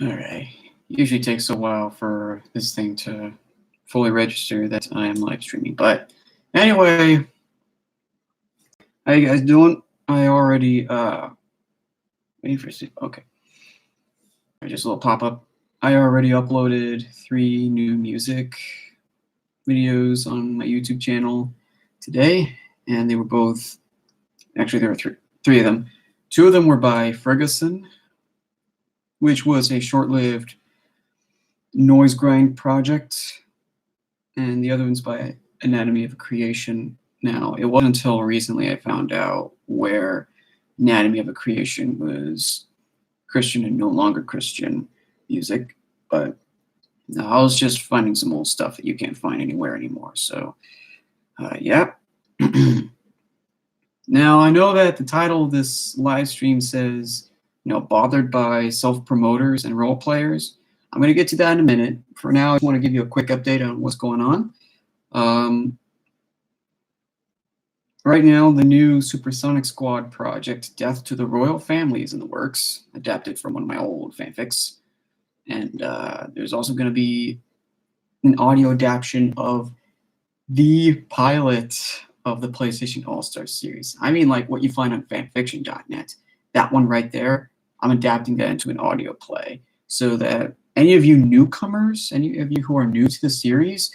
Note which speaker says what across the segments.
Speaker 1: All right. Usually takes a while for this thing to fully register that I am live streaming. But anyway, how you guys doing? I already waiting for okay. Just a little pop-up. I already uploaded 3 new music videos on my YouTube channel today, and they were both actually there were three of them. 2 of them were by Ferguson, which was a short-lived noise grind project, and the other one's by Anatomy of Creation. Now, it wasn't until recently I found out where Anatomy of a Creation was Christian and no longer Christian music, but I was just finding some old stuff that you can't find anywhere anymore. So, yeah. Now, I know that the title of this live stream says, bothered by self-promoters and role players. I'm going to get to that in a minute. For now, I want to give you a quick update on what's going on. Right now, the new Supersonic Squad project, Death to the Royal Family, is in the works, adapted from one of my old fanfics. And there's also going to be an audio adaptation of the pilot of the PlayStation All-Star series. I mean, like what you find on fanfiction.net. That one right there, I'm adapting that into an audio play so that any of you newcomers, any of you who are new to the series,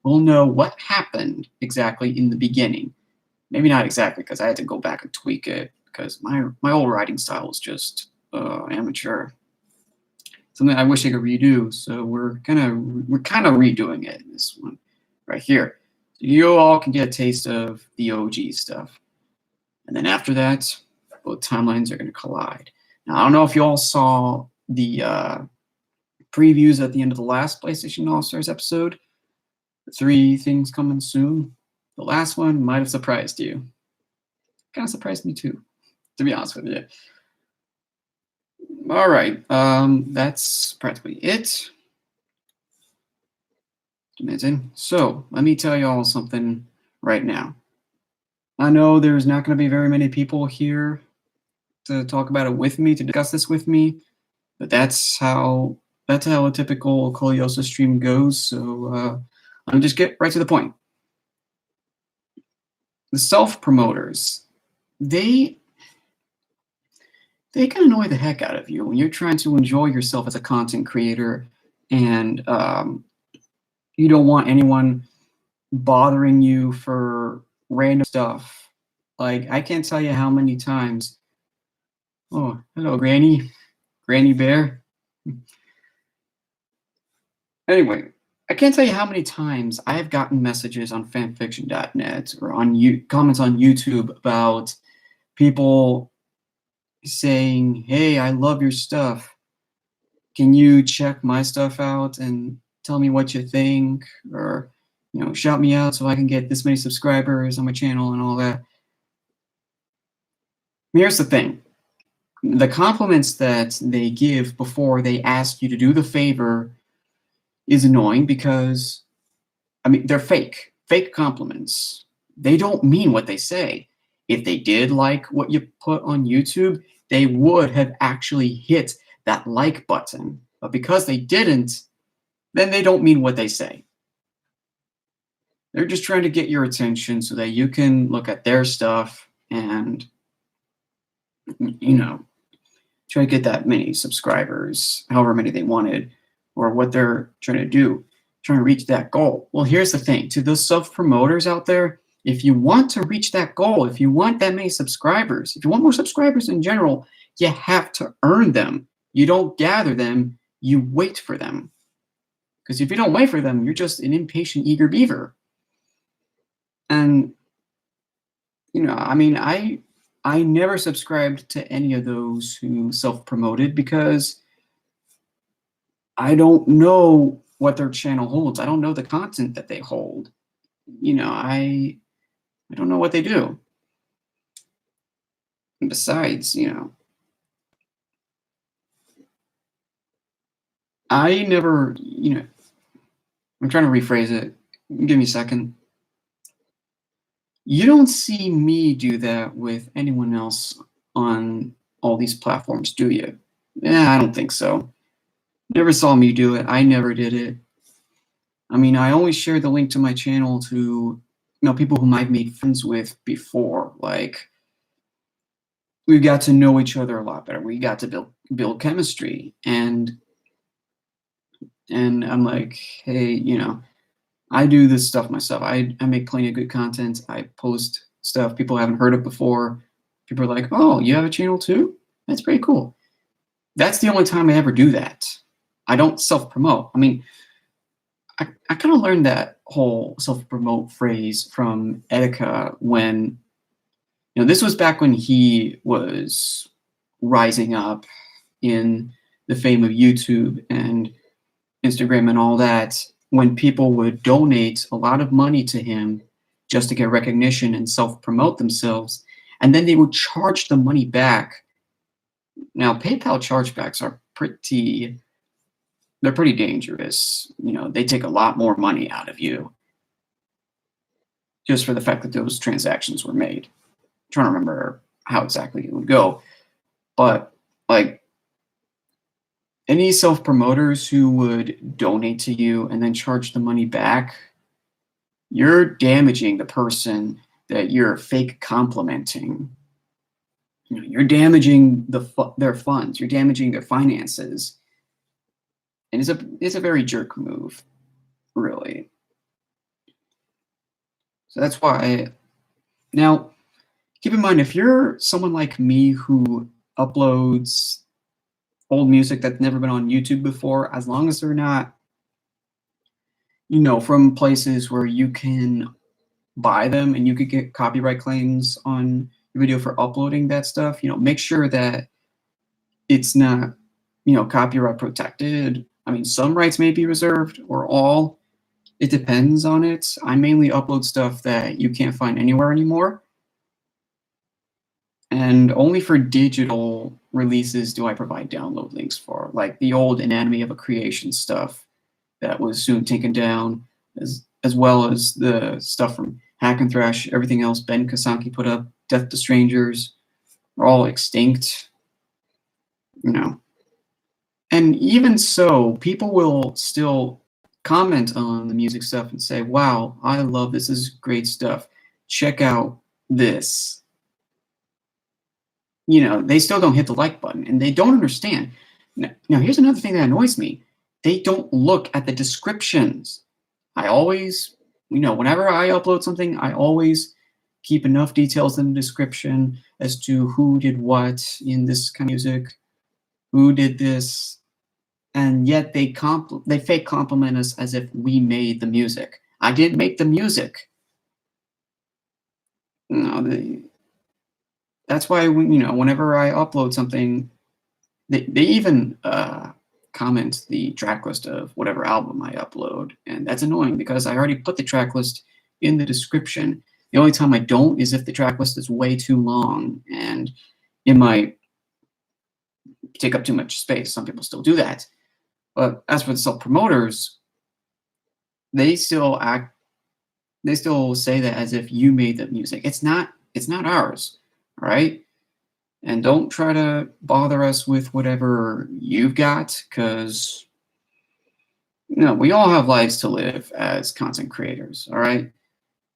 Speaker 1: will know what happened exactly in the beginning. Maybe not exactly, because I had to go back and tweak it, because my old writing style was just amateur. Something I wish I could redo, so we're kind of redoing it in this one right here. So you all can get a taste of the OG stuff. And then after that, both timelines are going to collide. Now, I don't know if you all saw the previews at the end of the last PlayStation All-Stars episode. The 3 things coming soon. The last one might have surprised you. Kind of surprised me too, to be honest with you. All right, that's practically it. So let me tell you all something right now. I know there's not going to be very many people here to talk about it with me, to discuss this with me, but that's how a typical Coleiosis stream goes. So I'll just get right to the point. The self-promoters, they can annoy the heck out of you when you're trying to enjoy yourself as a content creator, and you don't want anyone bothering you for random stuff. Like, I can't tell you how many times. Oh, hello, Granny Bear. Anyway, I can't tell you how many times I have gotten messages on fanfiction.net or on comments on YouTube about people saying, "Hey, I love your stuff. Can you check my stuff out and tell me what you think?" Or, shout me out so I can get this many subscribers on my channel and all that. Here's the thing. The compliments that they give before they ask you to do the favor is annoying because, I mean, they're fake compliments. They don't mean what they say. If they did like what you put on YouTube, they would have actually hit that like button. But because they didn't, then they don't mean what they say. They're just trying to get your attention so that you can look at their stuff and, try to get that many subscribers, however many they wanted, or what they're trying to do, trying to reach that goal. Well, here's the thing. To those self-promoters out there, if you want to reach that goal, if you want that many subscribers, if you want more subscribers in general, you have to earn them. You don't gather them, you wait for them. Because if you don't wait for them, you're just an impatient, eager beaver. And, I mean, I never subscribed to any of those who self-promoted because I don't know what their channel holds. I don't know the content that they hold. I don't know what they do. And besides, I never, I'm trying to rephrase it. Give me a second. You don't see me do that with anyone else on all these platforms, do you? Yeah, I don't think so. Never saw me do it. I never did it. I mean, I always share the link to my channel to, people whom I've made friends with before. Like, we got to know each other a lot better. We got to build chemistry, and I'm like, hey, I do this stuff myself. I make plenty of good content. I post stuff people haven't heard of before. People are like, oh, you have a channel too? That's pretty cool. That's the only time I ever do that. I don't self-promote. I mean, I kind of learned that whole self-promote phrase from Etika when, this was back when he was rising up in the fame of YouTube and Instagram and all that, when people would donate a lot of money to him just to get recognition and self-promote themselves, and then they would charge the money back. Now, PayPal chargebacks are they're pretty dangerous. They take a lot more money out of you just for the fact that those transactions were made. I'm trying to remember how exactly it would go, but like any self-promoters who would donate to you and then charge the money back, you're damaging the person that you're fake complimenting. You're damaging their funds. You're damaging their finances, and it's a very jerk move, really. So that's why. Now, keep in mind, if you're someone like me who uploads old music that's never been on YouTube before, as long as they're not, from places where you can buy them and you could get copyright claims on your video for uploading that stuff, make sure that it's not, copyright protected. I mean, some rights may be reserved or all. It depends on it. I mainly upload stuff that you can't find anywhere anymore. And only for digital releases do I provide download links for, like the old Anatomy of a Creation stuff that was soon taken down, as well as the stuff from Hack and Thrash, everything else Ben Kasaki put up, Death to Strangers, are all extinct, And even so, people will still comment on the music stuff and say, wow, I love this. This is great stuff. Check out this. They still don't hit the like button, and they don't understand. Now, here's another thing that annoys me. They don't look at the descriptions. I always, whenever I upload something, I always keep enough details in the description as to who did what in this kind of music, who did this, and yet they fake compliment us as if we made the music. I didn't make the music. That's why whenever I upload something, they even comment the track list of whatever album I upload, and that's annoying because I already put the track list in the description. The only time I don't is if the track list is way too long and it might take up too much space. Some people still do that. But as for the self-promoters, they still say that as if you made the music. It's not ours, all right? And don't try to bother us with whatever you've got, because we all have lives to live as content creators, all right?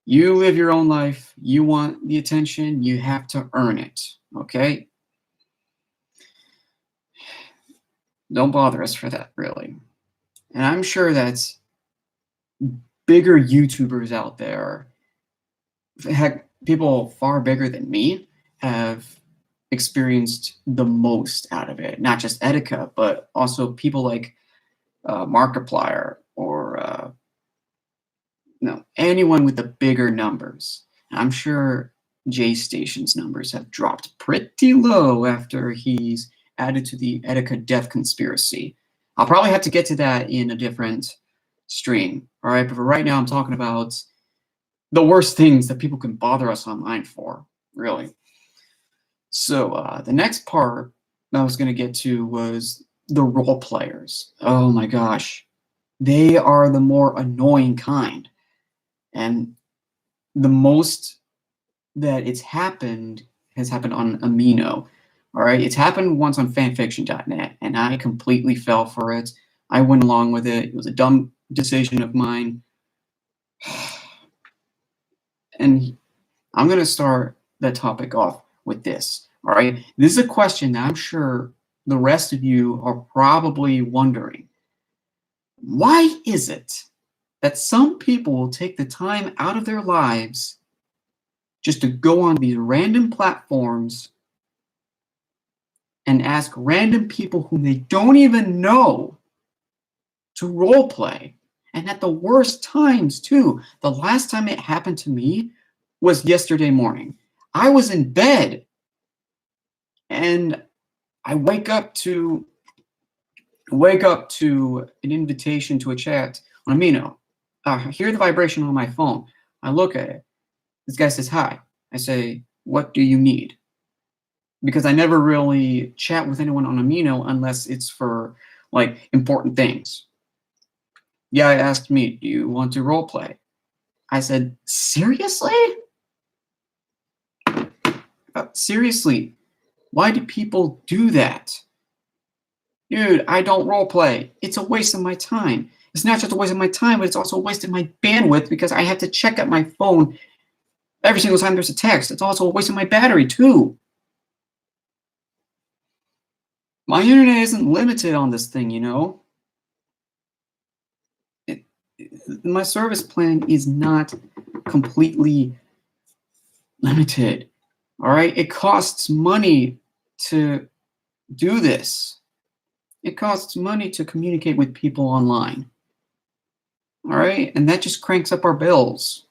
Speaker 1: You live your own life. You want the attention, you have to earn it, okay? Don't bother us for that, really. And I'm sure that bigger YouTubers out there, heck, people far bigger than me, have experienced the most out of it. Not just Etika, but also people like Markiplier or anyone with the bigger numbers. I'm sure J Station's numbers have dropped pretty low after he's added to the Etika death conspiracy. I'll probably have to get to that in a different stream. All right, but for right now, I'm talking about the worst things that people can bother us online for, really. So the next part I was going to get to was the role players. Oh my gosh. They are the more annoying kind. And the most that it's happened has happened on Amino. All right, it's happened once on fanfiction.net, and I completely fell for it. I went along with it. It was a dumb decision of mine. And I'm going to start the topic off with this. All right. This is a question that I'm sure the rest of you are probably wondering. Why is it that some people will take the time out of their lives just to go on these random platforms and ask random people whom they don't even know to role play? And at the worst times, too. The last time it happened to me was yesterday morning. I was in bed and I wake up to an invitation to a chat on Amino. I hear the vibration on my phone. I look at it. This guy says hi. I say, "What do you need?" Because I never really chat with anyone on Amino unless it's for like important things. Yeah, I asked me, "Do you want to role play?" I said, "Seriously? Seriously? Why do people do that? Dude, I don't role play. It's a waste of my time. It's not just a waste of my time, but it's also a waste of my bandwidth because I have to check out my phone every single time there's a text. It's also a waste of my battery, too. My internet isn't limited on this thing, you know? My service plan is not completely limited. All right? It costs money to do this. It costs money to communicate with people online. All right? And that just cranks up our bills.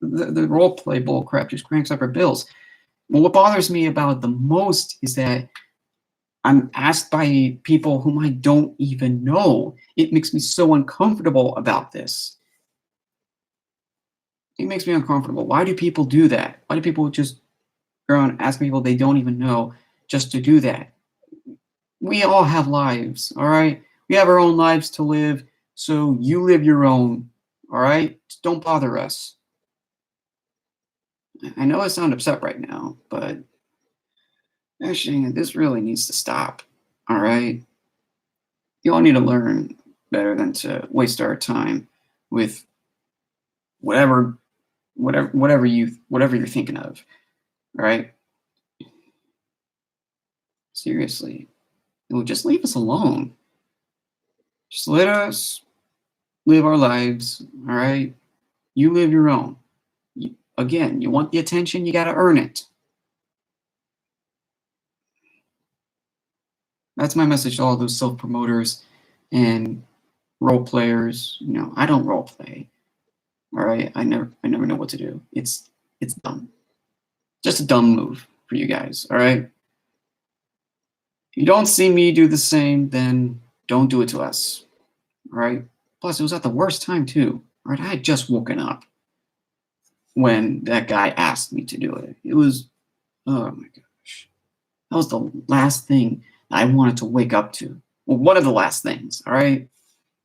Speaker 1: The role play bull crap just cranks up our bills. Well, what bothers me about it the most is that I'm asked by people whom I don't even know. It makes me so uncomfortable about this. It makes me uncomfortable. Why do people do that? Why do people just go around and ask people they don't even know just to do that? We all have lives, all right? We have our own lives to live, so you live your own, all right? Don't bother us. I know I sound upset right now, but actually, this really needs to stop, all right? You all need to learn better than to waste our time with whatever you're thinking of, all right? Seriously, just leave us alone. Just let us live our lives, all right? You live your own. Again, you want the attention, you got to earn it. That's my message to all those self-promoters and role players. You know, I don't role play. All right, I never know what to do. It's dumb. Just a dumb move for you guys. All right. If you don't see me do the same, then don't do it to us. All right. Plus, it was at the worst time too. All right, I had just woken up when that guy asked me to do it. It was, oh my gosh, that was the last thing I wanted to wake up to. Well, one of the last things. All right,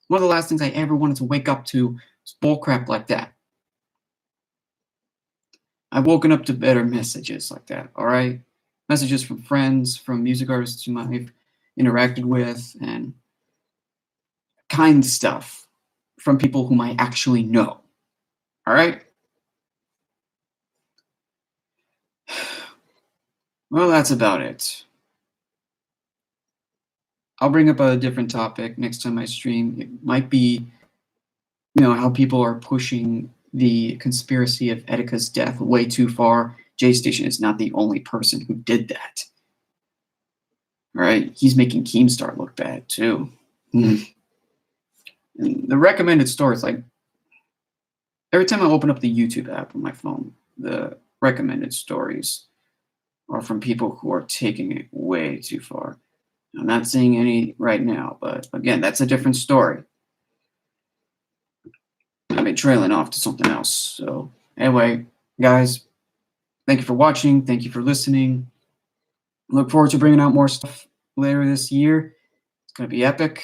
Speaker 1: one of the last things I ever wanted to wake up to was bullcrap like that. I've woken up to better messages like that. All right, messages from friends, from music artists whom I've interacted with, and kind stuff from people whom I actually know. All right. Well, that's about it. I'll bring up a different topic next time I stream. It might be, how people are pushing the conspiracy of Etika's death way too far. J Station is not the only person who did that. All right, he's making Keemstar look bad too. And the recommended stories, like every time I open up the YouTube app on my phone, the recommended stories are from people who are taking it way too far. I'm not seeing any right now, but again, that's a different story. I've been trailing off to something else. So anyway, guys, thank you for watching. Thank you for listening. Look forward to bringing out more stuff later this year. It's going to be epic.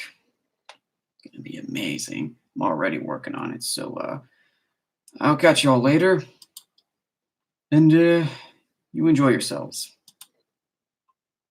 Speaker 1: It's going to be amazing. I'm already working on it. So I'll catch you all later. And you enjoy yourselves.